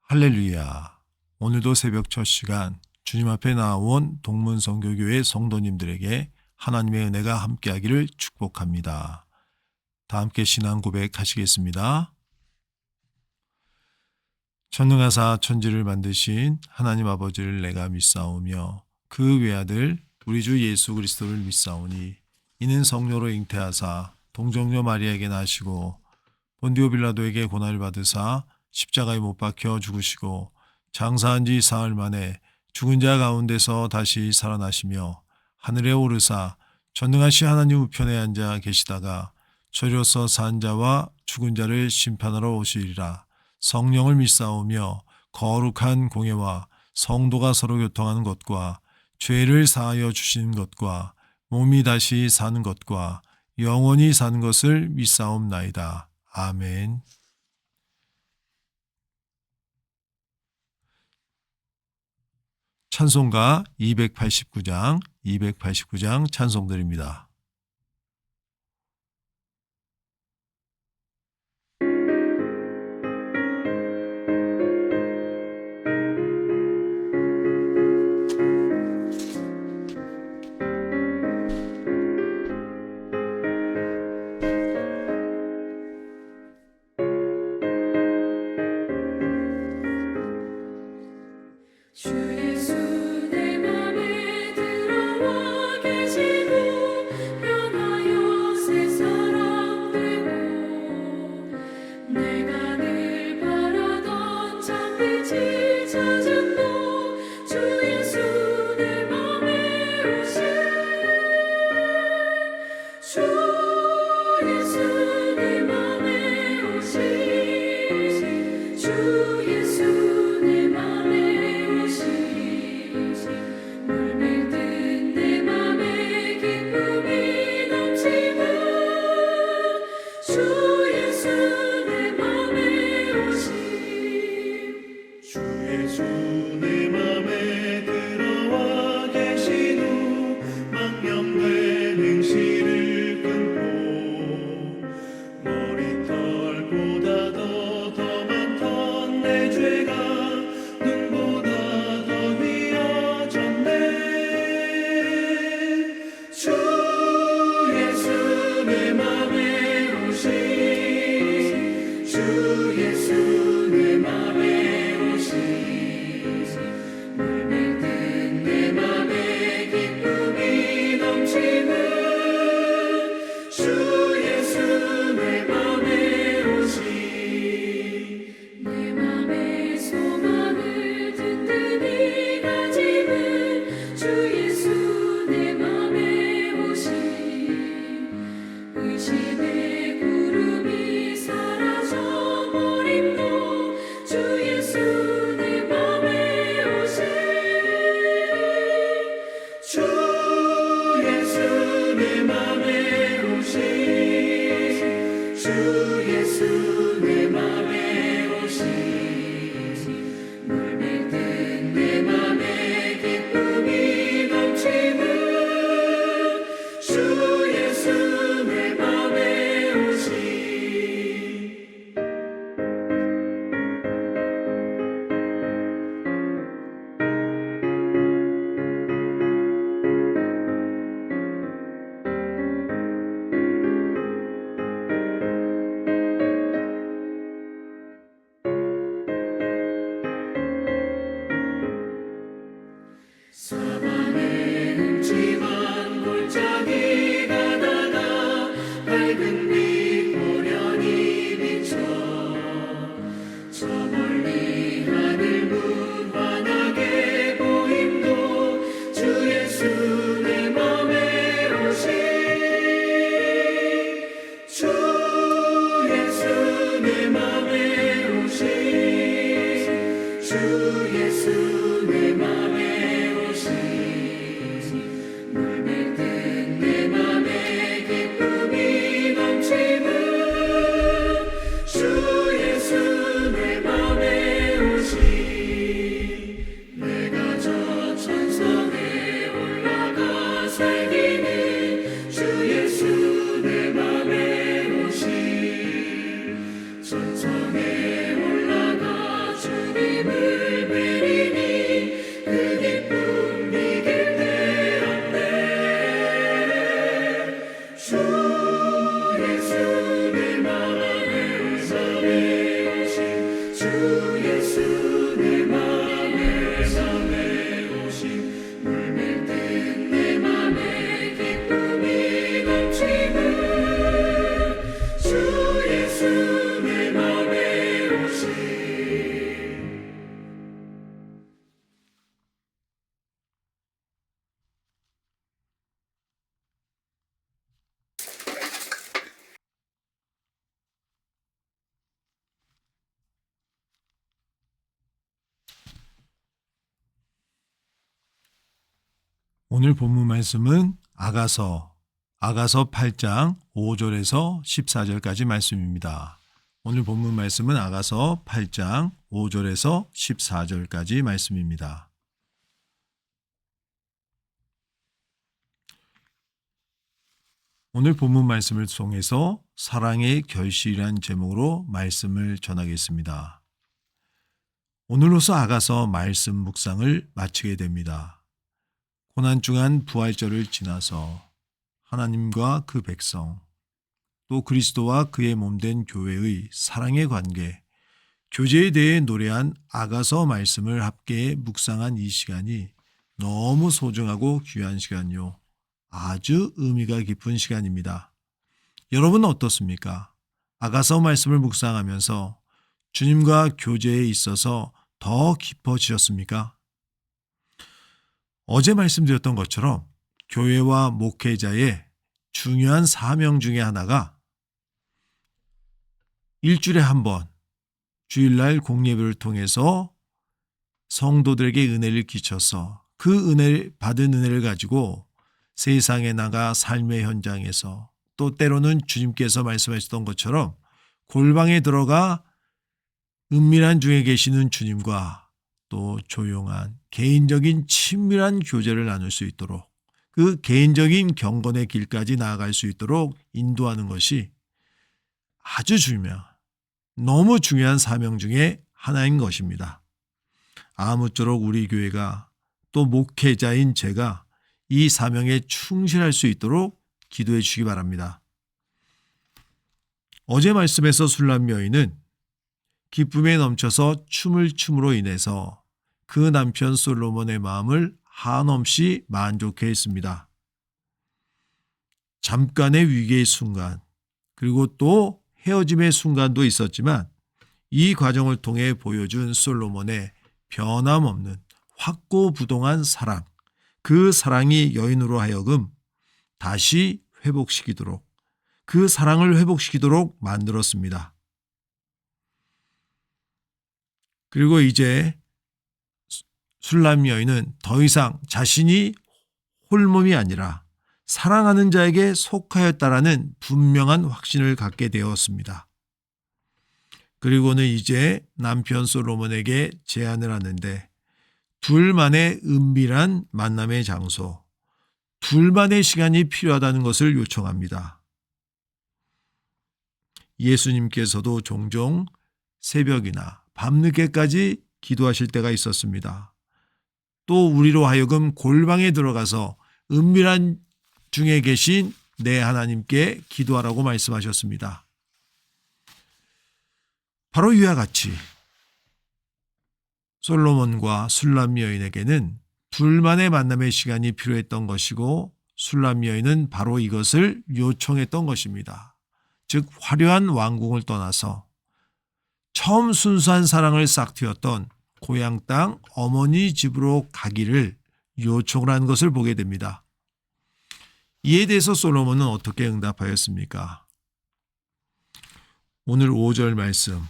할렐루야. 오늘도 새벽 첫 시간 주님 앞에 나온 동문선교교회 성도님들에게 하나님의 은혜가 함께하기를 축복합니다. 다 함께 신앙 고백하시겠습니다. 전능하사 천지를 만드신 하나님 아버지를 내가 믿사오며 그 외아들 우리 주 예수 그리스도를 믿사오니 이는 성령으로 잉태하사 동정녀 마리아에게 나시고 본디오 빌라도에게 고난을 받으사 십자가에 못 박혀 죽으시고 장사한 지 사흘 만에 죽은 자 가운데서 다시 살아나시며 하늘에 오르사 전능하신 하나님 우편에 앉아 계시다가 저리로서 산 자와 죽은 자를 심판하러 오시리라. 성령을 믿사오며 거룩한 공예와 성도가 서로 교통하는 것과 죄를 사하여 주시는 것과 몸이 다시 사는 것과 영원히 사는 것을 믿사옵나이다. 아멘. 찬송가 289장 찬송드립니다. 주 예수 내 맘에 들어와 계시고 오늘 본문 말씀은 아가서 8장 5절에서 14절까지 말씀입니다. 오늘 본문 말씀은 아가서 8장 5절에서 14절까지 말씀입니다. 오늘 본문 말씀을 통해서 사랑의 결실이란 제목으로 말씀을 전하겠습니다. 오늘로서 아가서 말씀 묵상을 마치게 됩니다. 고난중한 부활절을 지나서 하나님과 그 백성, 또 그리스도와 그의 몸된 교회의 사랑의 관계, 교제에 대해 노래한 아가서 말씀을 함께 묵상한 이 시간이 너무 소중하고 귀한 시간이요. 아주 의미가 깊은 시간입니다. 여러분은 어떻습니까? 아가서 말씀을 묵상하면서 주님과 교제에 있어서 더 깊어지셨습니까? 어제 말씀드렸던 것처럼 교회와 목회자의 중요한 사명 중에 하나가 일주일에 한 번 주일날 공예배를 통해서 성도들에게 은혜를 끼쳐서 그 받은 은혜를 가지고 세상에 나가 삶의 현장에서 또 때로는 주님께서 말씀하셨던 것처럼 골방에 들어가 은밀한 중에 계시는 주님과 또 조용한 개인적인 친밀한 교제를 나눌 수 있도록 그 개인적인 경건의 길까지 나아갈 수 있도록 인도하는 것이 아주 너무 중요한 사명 중에 하나인 것입니다. 아무쪼록 우리 교회가 또 목회자인 제가 이 사명에 충실할 수 있도록 기도해 주시기 바랍니다. 어제 말씀에서 술람 여인은 기쁨에 넘쳐서 춤을 춤으로 인해서 그 남편 솔로몬의 마음을 한없이 만족해 했습니다. 잠깐의 위기의 순간, 그리고 또 헤어짐의 순간도 있었지만 이 과정을 통해 보여준 솔로몬의 변함없는 확고부동한 사랑, 그 사랑이 여인으로 하여금 다시 회복시키도록, 그 사랑을 회복시키도록 만들었습니다. 그리고 이제 술람 여인은 더 이상 자신이 홀몸이 아니라 사랑하는 자에게 속하였다라는 분명한 확신을 갖게 되었습니다. 그리고는 이제 남편 솔로몬에게 제안을 하는데 둘만의 은밀한 만남의 장소, 둘만의 시간이 필요하다는 것을 요청합니다. 예수님께서도 종종 새벽이나 밤늦게까지 기도하실 때가 있었습니다. 또 우리로 하여금 골방에 들어가서 은밀한 중에 계신 내 하나님께 기도하라고 말씀하셨습니다. 바로 이와 같이 솔로몬과 술람 여인에게는 둘만의 만남의 시간이 필요했던 것이고 술람 여인은 바로 이것을 요청했던 것입니다. 즉 화려한 왕궁을 떠나서 처음 순수한 사랑을 싹 틔웠던 고향 땅 어머니 집으로 가기를 요청을 한 것을 보게 됩니다. 이에 대해서 솔로몬은 어떻게 응답하였습니까? 오늘 5절 말씀,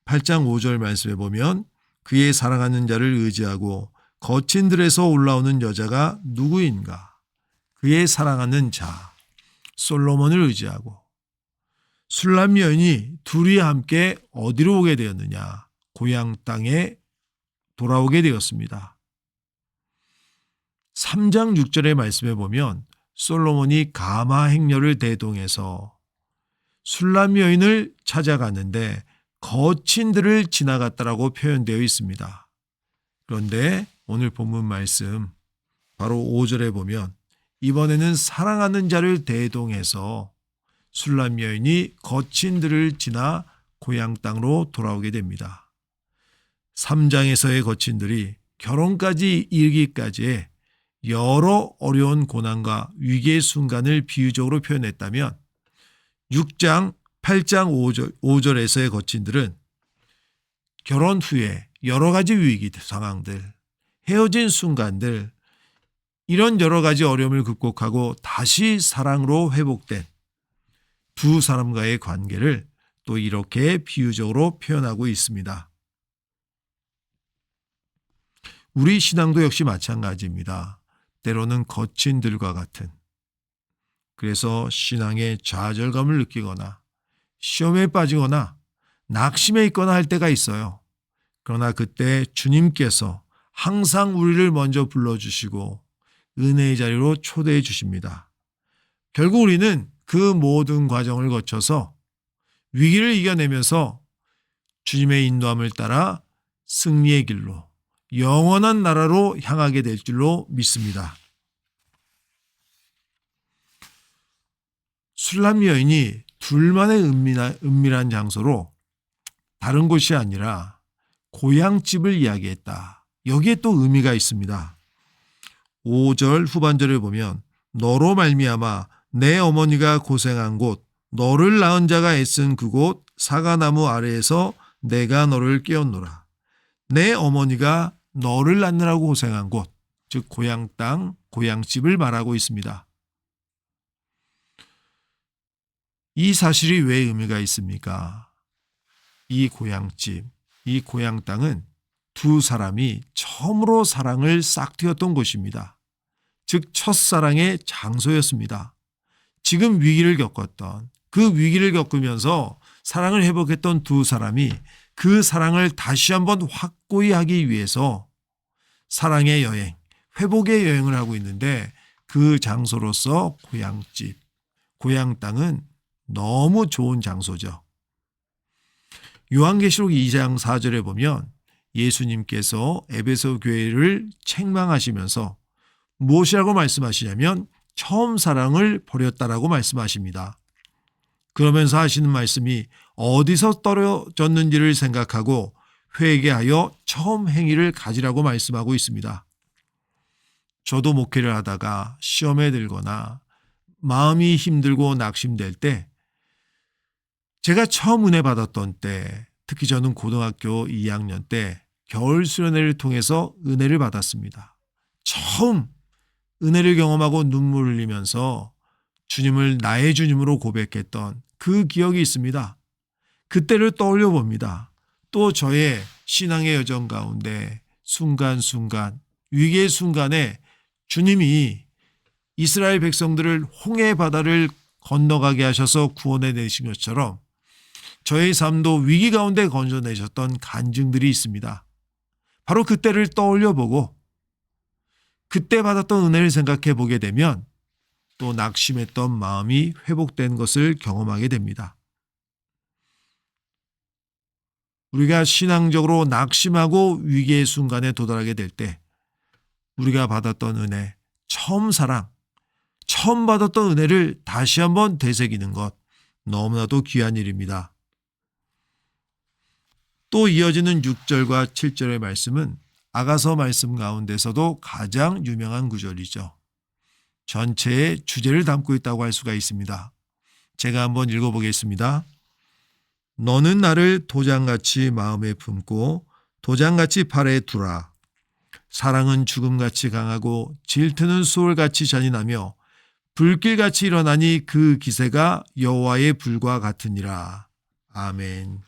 8장 5절 말씀에 보면 그의 사랑하는 자를 의지하고 거친 들에서 올라오는 여자가 누구인가? 그의 사랑하는 자, 솔로몬을 의지하고 술람 여인이 둘이 함께 어디로 오게 되었느냐? 고향 땅에 돌아오게 되었습니다. 3장 6절의 말씀에 보면 솔로몬이 가마 행렬을 대동해서 술람 여인을 찾아갔는데 거친 들을 지나갔다라고 표현되어 있습니다. 그런데 오늘 본문 말씀 바로 5절에 보면 이번에는 사랑하는 자를 대동해서 술람 여인이 거친 들을 지나 고향 땅으로 돌아오게 됩니다. 3장에서의 거친 들이 결혼까지 이르기까지의 여러 어려운 고난과 위기의 순간을 비유적으로 표현했다면 6장, 8장 5절에서의 거친들은 결혼 후에 여러 가지 위기 상황들, 헤어진 순간들, 이런 여러 가지 어려움을 극복하고 다시 사랑으로 회복된 두 사람과의 관계를 또 이렇게 비유적으로 표현하고 있습니다. 우리 신앙도 역시 마찬가지입니다. 때로는 거친 들과 같은, 그래서 신앙의 좌절감을 느끼거나 시험에 빠지거나 낙심해 있거나 할 때가 있어요. 그러나 그때 주님께서 항상 우리를 먼저 불러주시고 은혜의 자리로 초대해 주십니다. 결국 우리는 그 모든 과정을 거쳐서 위기를 이겨내면서 주님의 인도함을 따라 승리의 길로, 영원한 나라로 향하게 될 줄로 믿습니다. 술람 여인이 둘만의 은밀한 장소로 다른 곳이 아니라 고향집을 이야기했다. 여기에 또 의미가 있습니다. 5절 후반절을 보면 너로 말미암아 내 어머니가 고생한 곳, 너를 낳은 자가 애쓴 그곳 사과나무 아래에서 내가 너를 깨웠노라. 내 어머니가 너를 낳느라고 고생한 곳, 즉 고향 땅, 고향집을 말하고 있습니다. 이 사실이 왜 의미가 있습니까? 이 고향집, 이 고향 땅은 두 사람이 처음으로 사랑을 싹트였던 곳입니다. 즉 첫사랑의 장소였습니다. 지금 위기를 겪었던, 그 위기를 겪으면서 사랑을 회복했던 두 사람이 그 사랑을 다시 한번 확고히 하기 위해서 사랑의 여행, 회복의 여행을 하고 있는데, 그 장소로서 고향집, 고향 땅은 너무 좋은 장소죠. 요한계시록 2장 4절에 보면 예수님께서 에베소 교회를 책망하시면서 무엇이라고 말씀하시냐면 처음 사랑을 버렸다라고 말씀하십니다. 그러면서 하시는 말씀이 어디서 떨어졌는지를 생각하고 회개하여 처음 행위를 가지라고 말씀하고 있습니다. 저도 목회를 하다가 시험에 들거나 마음이 힘들고 낙심될 때, 제가 처음 은혜 받았던 때, 특히 저는 고등학교 2학년 때 겨울 수련회를 통해서 은혜를 받았습니다. 처음 은혜를 경험하고 눈물 흘리면서 주님을 나의 주님으로 고백했던 그 기억이 있습니다. 그때를 떠올려 봅니다. 또 저의 신앙의 여정 가운데 순간순간, 위기의 순간에 주님이 이스라엘 백성들을 홍해 바다를 건너가게 하셔서 구원해 내신 것처럼 저의 삶도 위기 가운데 건져내셨던 간증들이 있습니다. 바로 그때를 떠올려 보고 그때 받았던 은혜를 생각해 보게 되면 또 낙심했던 마음이 회복된 것을 경험하게 됩니다. 우리가 신앙적으로 낙심하고 위기의 순간에 도달하게 될 때 우리가 받았던 은혜, 처음 사랑, 처음 받았던 은혜를 다시 한번 되새기는 것, 너무나도 귀한 일입니다. 또 이어지는 6절과 7절의 말씀은 아가서 말씀 가운데서도 가장 유명한 구절이죠. 전체의 주제를 담고 있다고 할 수가 있습니다. 제가 한번 읽어보겠습니다. 너는 나를 도장같이 마음에 품고 도장같이 팔에 두라. 사랑은 죽음같이 강하고 질투는 수월같이 잔인하며 불길같이 일어나니 그 기세가 여호와의 불과 같으니라. 아멘.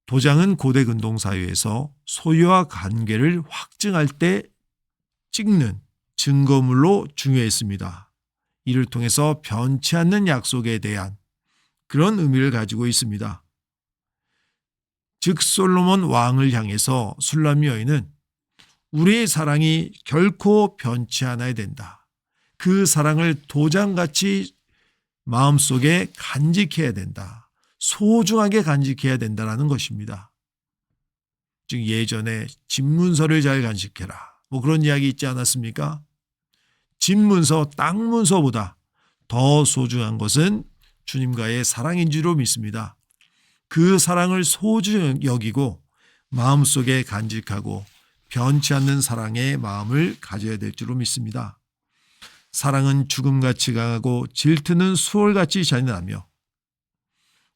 도장은 고대 근동 사회에서 소유와 관계를 확증할 때 찍는 증거물로 중요했습니다. 이를 통해서 변치 않는 약속에 대한 그런 의미를 가지고 있습니다. 즉 솔로몬 왕을 향해서 술람 여인은 우리의 사랑이 결코 변치 않아야 된다. 그 사랑을 도장같이 마음속에 간직해야 된다. 소중하게 간직해야 된다는 것입니다. 즉 예전에 집문서를 잘 간직해라. 그런 이야기 있지 않았습니까? 집문서, 땅문서보다 더 소중한 것은 주님과의 사랑인 줄로 믿습니다. 그 사랑을 소중히 여기고 마음속에 간직하고 변치 않는 사랑의 마음을 가져야 될 줄로 믿습니다. 사랑은 죽음같이 강하고 질투는 수월같이 잔인하며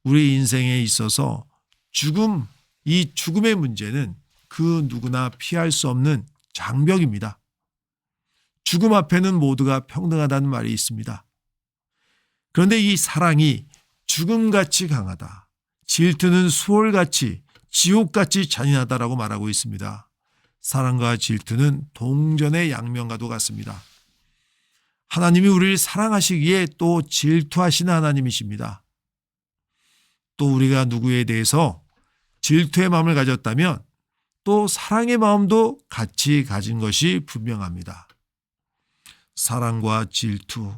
우리 인생에 있어서 이 죽음의 문제는 그 누구나 피할 수 없는 장벽입니다. 죽음 앞에는 모두가 평등하다는 말이 있습니다. 그런데 이 사랑이 죽음같이 강하다. 질투는 수월같이 지옥같이 잔인하다라고 말하고 있습니다. 사랑과 질투는 동전의 양면과도 같습니다. 하나님이 우리를 사랑하시기에 또 질투하시는 하나님이십니다. 또 우리가 누구에 대해서 질투의 마음을 가졌다면 또 사랑의 마음도 같이 가진 것이 분명합니다. 사랑과 질투.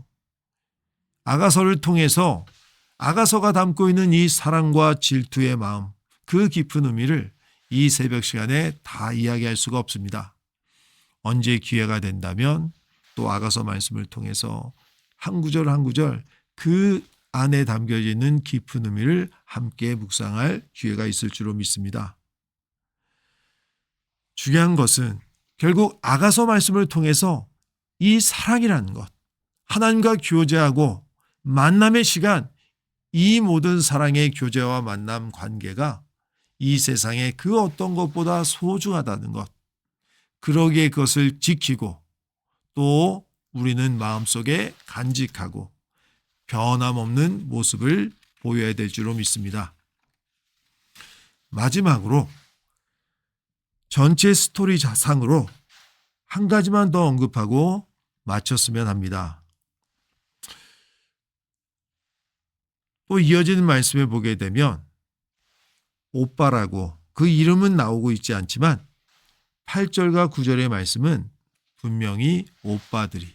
아가서를 통해서 아가서가 담고 있는 이 사랑과 질투의 마음, 그 깊은 의미를 이 새벽 시간에 다 이야기할 수가 없습니다. 언제 기회가 된다면 또 아가서 말씀을 통해서 한 구절 한 구절 그 안에 담겨져 있는 깊은 의미를 함께 묵상할 기회가 있을 줄로 믿습니다. 중요한 것은 결국 아가서 말씀을 통해서 이 사랑이라는 것, 하나님과 교제하고 만남의 시간, 이 모든 사랑의 교제와 만남 관계가 이 세상의 그 어떤 것보다 소중하다는 것, 그러기에 그것을 지키고 또 우리는 마음속에 간직하고 변함없는 모습을 보여야 될 줄로 믿습니다. 마지막으로 전체 스토리 자상으로 한 가지만 더 언급하고 마쳤으면 합니다. 또 이어지는 말씀에 보게 되면 오빠라고 그 이름은 나오고 있지 않지만 8절과 9절의 말씀은 분명히 오빠들이,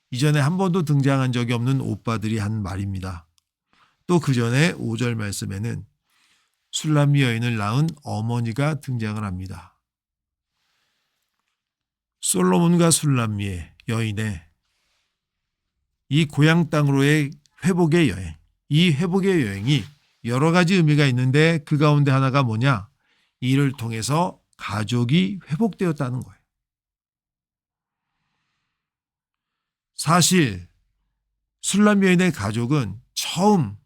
이전에 한 번도 등장한 적이 없는 오빠들이 한 말입니다. 또 그 전에 5절 말씀에는 술람미 여인을 낳은 어머니가 등장을 합니다. 솔로몬과 술람미의 여인의 이 고향 땅으로의 회복의 여행, 이 회복의 여행이 여러 가지 의미가 있는데 그 가운데 하나가 뭐냐? 이를 통해서 가족이 회복되었다는 거예요. 사실 술람미 여인의 가족은 처음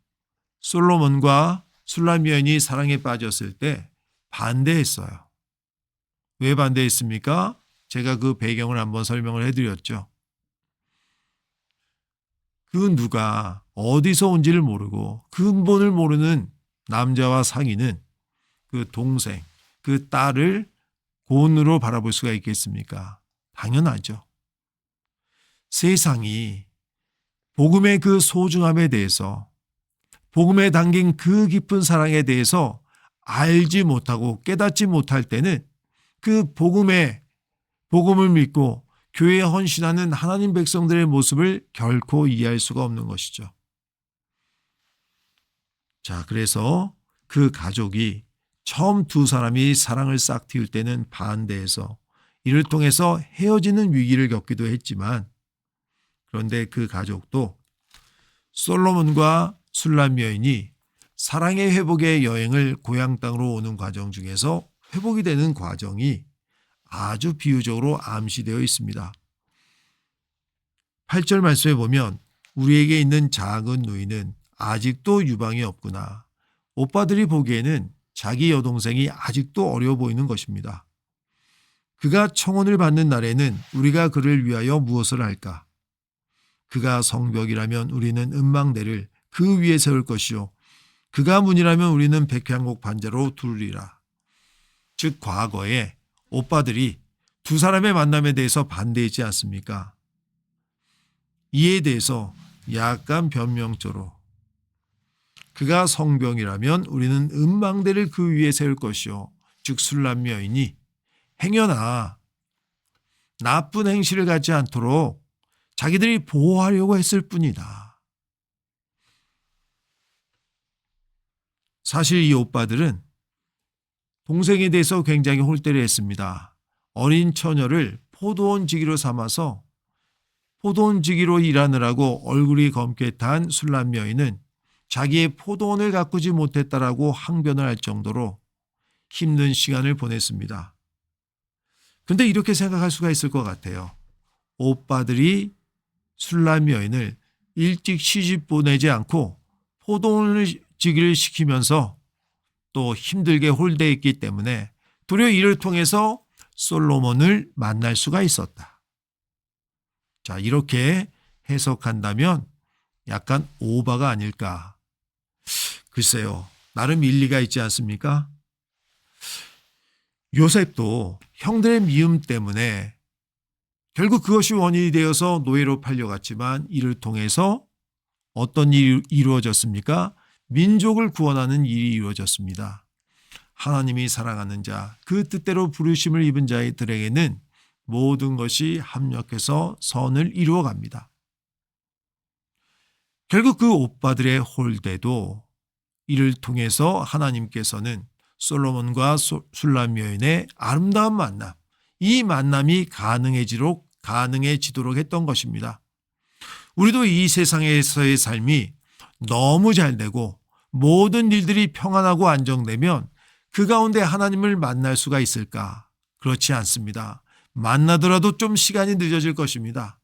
솔로몬과 술람미 여인이 사랑에 빠졌을 때 반대했어요. 왜 반대했습니까? 제가 그 배경을 한번 설명을 해드렸죠. 그 누가 어디서 온지를 모르고 근본을 모르는 남자와 상인은 그 동생, 그 딸을 고은으로 바라볼 수가 있겠습니까? 당연하죠. 세상이 복음의 그 소중함에 대해서, 복음에 담긴 그 깊은 사랑에 대해서 알지 못하고 깨닫지 못할 때는 그 복음을 믿고 교회에 헌신하는 하나님 백성들의 모습을 결코 이해할 수가 없는 것이죠. 자, 그래서 그 가족이 처음 두 사람이 사랑을 싹 틔울 때는 반대해서 이를 통해서 헤어지는 위기를 겪기도 했지만, 그런데 그 가족도 솔로몬과 술람미 여인이 사랑의 회복의 여행을 고향 땅으로 오는 과정 중에서 회복이 되는 과정이 아주 비유적으로 암시되어 있습니다. 8절 말씀에 보면 우리에게 있는 작은 누이는 아직도 유방이 없구나. 오빠들이 보기에는 자기 여동생이 아직도 어려 보이는 것입니다. 그가 청혼을 받는 날에는 우리가 그를 위하여 무엇을 할까? 그가 성벽이라면 우리는 음망대를 그 위에 세울 것이요. 그가 문이라면 우리는 백향목 반자로 두르리라. 즉 과거에 오빠들이 두 사람의 만남에 대해서 반대했지 않습니까? 이에 대해서 약간 변명조로 그가 성병이라면 우리는 음망대를 그 위에 세울 것이요. 즉 술람미 여인이 행여나 나쁜 행실을 갖지 않도록 자기들이 보호하려고 했을 뿐이다. 사실 이 오빠들은 동생에 대해서 굉장히 홀대를 했습니다. 어린 처녀를 포도원지기로 삼아서 포도원지기로 일하느라고 얼굴이 검게 탄 술람미 여인은 자기의 포도원을 가꾸지 못했다라고 항변을 할 정도로 힘든 시간을 보냈습니다. 그런데 이렇게 생각할 수가 있을 것 같아요. 오빠들이 술람미 여인을 일찍 시집 보내지 않고 포도원을 지기를 시키면서 또 힘들게 홀대했기 때문에 도리어 이를 통해서 솔로몬을 만날 수가 있었다. 자, 이렇게 해석한다면 약간 오바가 아닐까. 글쎄요, 나름 일리가 있지 않습니까? 요셉도 형들의 미움 때문에 결국 그것이 원인이 되어서 노예로 팔려갔지만 이를 통해서 어떤 일이 이루어졌습니까? 민족을 구원하는 일이 이루어졌습니다. 하나님이 사랑하는 자, 그 뜻대로 부르심을 입은 자들에게는 모든 것이 합력해서 선을 이루어갑니다. 결국 그 오빠들의 홀대도 이를 통해서 하나님께서는 솔로몬과 술람 여인의 아름다운 만남, 이 만남이 가능해지도록 했던 것입니다. 우리도 이 세상에서의 삶이 너무 잘 되고 모든 일들이 평안하고 안정되면 그 가운데 하나님을 만날 수가 있을까? 그렇지 않습니다. 만나더라도 좀 시간이 늦어질 것입니다.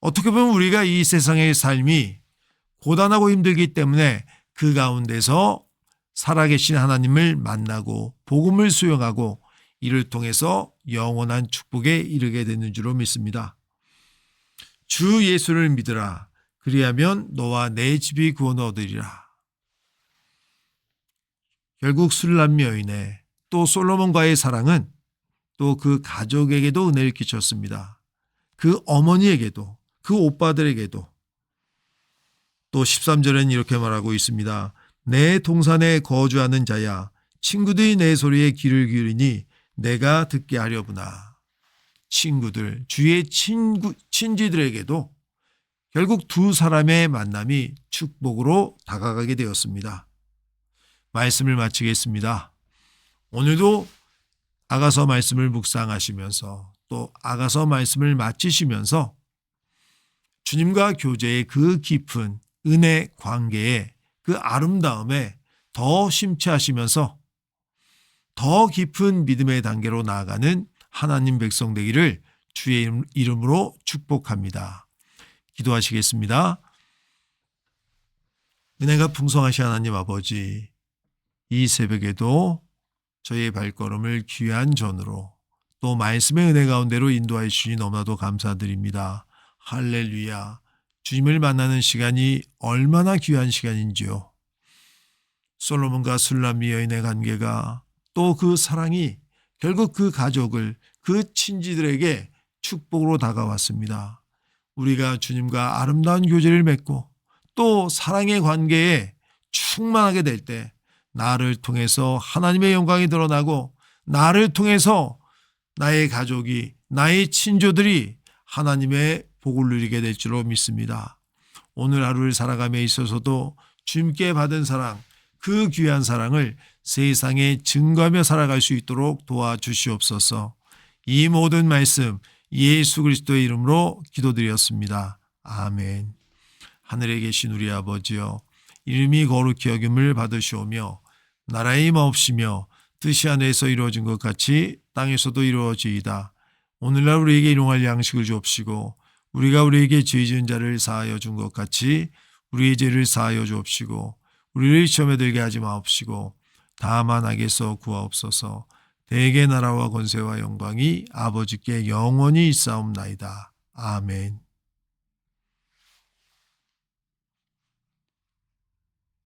어떻게 보면 우리가 이 세상의 삶이 고단하고 힘들기 때문에 그 가운데서 살아계신 하나님을 만나고 복음을 수용하고 이를 통해서 영원한 축복에 이르게 되는 줄로 믿습니다. 주 예수를 믿으라. 그리하면 너와 내 집이 구원 얻으리라. 결국 술람 여인의 또 솔로몬과의 사랑은 또 그 가족에게도 은혜를 끼쳤습니다. 그 어머니에게도 그 오빠들에게도. 또 13절에는 이렇게 말하고 있습니다. 내 동산에 거주하는 자야 친구들이 내 소리에 귀를 기울이니 내가 듣게 하려구나. 친구들, 주의 친지들에게도 결국 두 사람의 만남이 축복으로 다가가게 되었습니다. 말씀을 마치겠습니다. 오늘도 아가서 말씀을 묵상하시면서 또 아가서 말씀을 마치시면서 주님과 교제의 그 깊은 은혜 관계에 그 아름다움에 더 심취하시면서 더 깊은 믿음의 단계로 나아가는 하나님 백성 되기를 주의 이름으로 축복합니다. 기도하시겠습니다. 은혜가 풍성하신 하나님 아버지, 이 새벽에도 저희의 발걸음을 귀한 전으로 또 말씀의 은혜 가운데로 인도하여 주시니 너무나도 감사드립니다. 할렐루야. 주님을 만나는 시간이 얼마나 귀한 시간인지요. 솔로몬과 술람 여인의 관계가 또 그 사랑이 결국 그 가족을 그 친지들에게 축복으로 다가왔습니다. 우리가 주님과 아름다운 교제를 맺고 또 사랑의 관계에 충만하게 될 때 나를 통해서 하나님의 영광이 드러나고 나를 통해서 나의 가족이 나의 친조들이 하나님의 복을 누리게 될 줄로 믿습니다. 오늘 하루를 살아감에 있어서도 주님께 받은 사랑, 그 귀한 사랑을 세상에 증거하며 살아갈 수 있도록 도와주시옵소서. 이 모든 말씀 예수 그리스도의 이름으로 기도드렸습니다. 아멘. 하늘에 계신 우리 아버지여, 이름이 거룩히 여김을 받으시오며 나라의 임하옵시며 뜻이 하늘에서 이루어진 것 같이 땅에서도 이루어지이다. 오늘날 우리에게 일용할 양식을 주옵시고 우리가 우리에게 죄 지은 자를 사하여 준 것 같이 우리의 죄를 사하여 주옵시고 우리를 시험에 들게 하지 마옵시고 다만 악에서 구하옵소서. 대개 나라와 권세와 영광이 아버지께 영원히 있사옵나이다. 아멘.